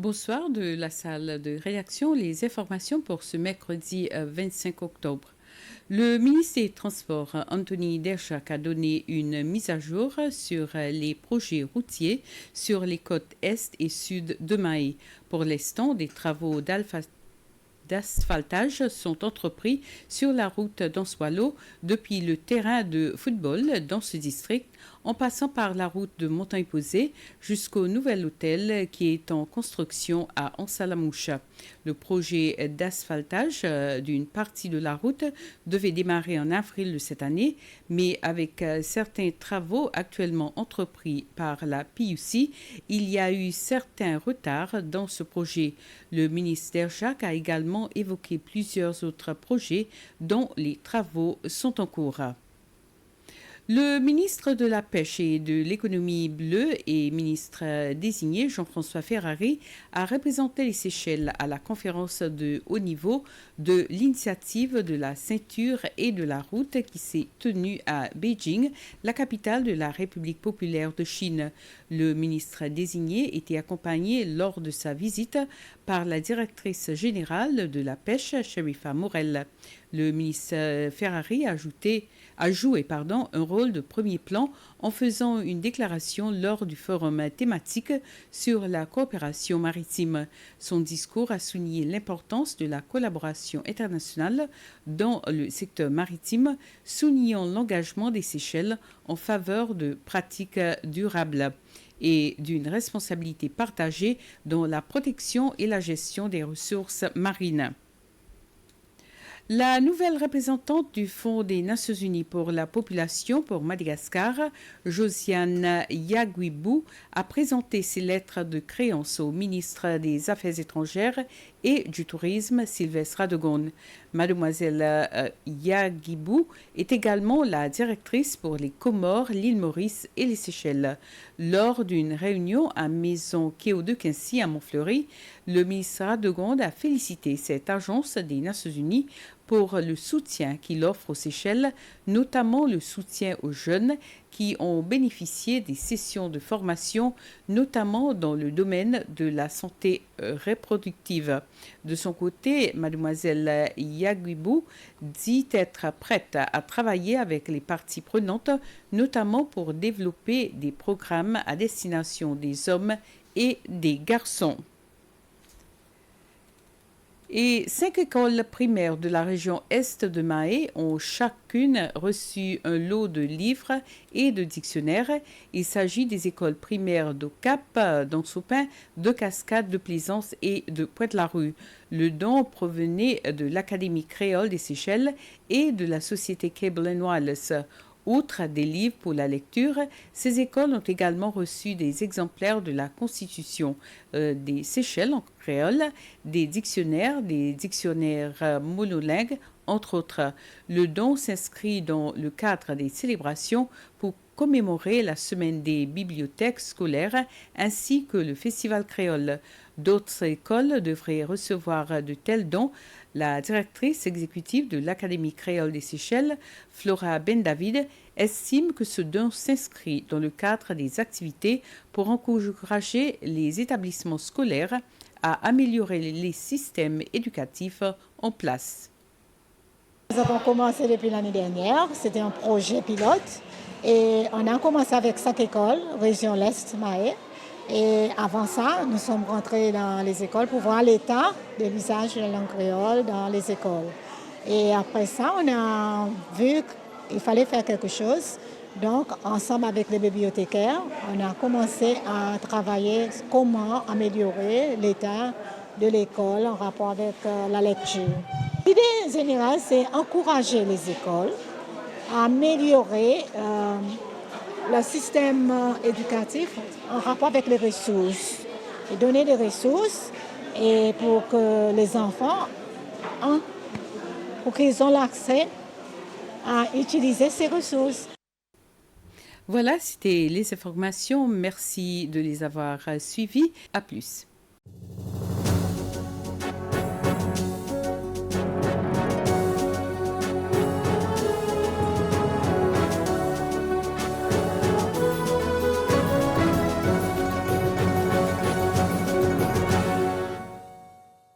Bonsoir de la salle de rédaction. Les informations pour ce mercredi 25 octobre. Le ministre des Transports, Anthony Dershak, a donné une mise à jour sur les projets routiers sur les côtes est et sud de Mahé. Pour l'instant, des travaux d'asphaltage sont entrepris sur la route d'Ansoilo depuis le terrain de football dans ce district en passant par la route de Montagne-Posée jusqu'au nouvel hôtel qui est en construction à Ansalamoucha. Le projet d'asphaltage d'une partie de la route devait démarrer en avril de cette année, mais avec certains travaux actuellement entrepris par la PUC, il y a eu certains retards dans ce projet. Le ministère Jacques a également évoqué plusieurs autres projets dont les travaux sont en cours. Le ministre de la Pêche et de l'Économie bleue et ministre désigné Jean-François Ferrari a représenté les Seychelles à la conférence de haut niveau de l'initiative de la ceinture et de la route qui s'est tenue à Beijing, la capitale de la République populaire de Chine. Le ministre désigné était accompagné lors de sa visite par la directrice générale de la pêche, Sherifa Morel. Le ministre Ferrari a joué un rôle de premier plan en faisant une déclaration lors du forum thématique sur la coopération maritime. Son discours a souligné l'importance de la collaboration internationale dans le secteur maritime, soulignant l'engagement des Seychelles en faveur de pratiques durables et d'une responsabilité partagée dans la protection et la gestion des ressources marines. La nouvelle représentante du Fonds des Nations Unies pour la population pour Madagascar, Josiane Yaguibou, a présenté ses lettres de créance au ministre des Affaires étrangères et du Tourisme, Sylvestre Radegonde. Mademoiselle Yaguibou est également la directrice pour les Comores, l'île Maurice et les Seychelles. Lors d'une réunion à Maison Kéo de Quincy à Montfleury, le ministre Radegonde a félicité cette agence des Nations Unies pour le soutien qu'il offre aux Seychelles, notamment le soutien aux jeunes qui ont bénéficié des sessions de formation, notamment dans le domaine de la santé reproductive. De son côté, mademoiselle Yaguibou dit être prête à travailler avec les parties prenantes, notamment pour développer des programmes à destination des hommes et des garçons. Et 5 écoles primaires de la région Est de Mahé ont chacune reçu un lot de livres et de dictionnaires. Il s'agit des écoles primaires de Cap, d'Ansoupin, de Cascade, de Plaisance et de Pointe-la-Rue. Le don provenait de l'Académie créole des Seychelles et de la société Cable & Wireless. Outre des livres pour la lecture, ces écoles ont également reçu des exemplaires de la Constitution des Seychelles en créole, des dictionnaires monolingues, entre autres. Le don s'inscrit dans le cadre des célébrations pour commémorer la semaine des bibliothèques scolaires ainsi que le festival créole. D'autres écoles devraient recevoir de tels dons. La directrice exécutive de l'Académie créole des Seychelles, Flora Ben-David, estime que ce don s'inscrit dans le cadre des activités pour encourager les établissements scolaires à améliorer les systèmes éducatifs en place. Nous avons commencé depuis l'année dernière, c'était un projet pilote et on a commencé avec 5 écoles, région l'Est, Mahé. Et avant ça, nous sommes rentrés dans les écoles pour voir l'état de l'usage de la langue créole dans les écoles. Et après ça, on a vu qu'il fallait faire quelque chose. Donc, ensemble avec les bibliothécaires, on a commencé à travailler comment améliorer l'état de l'école en rapport avec la lecture. L'idée générale, c'est encourager les écoles à améliorer le système éducatif en rapport avec les ressources et donner des ressources et pour que les enfants pour qu'ils aient l'accès à utiliser ces ressources. Voilà, c'était les informations. Merci de les avoir suivies. À plus.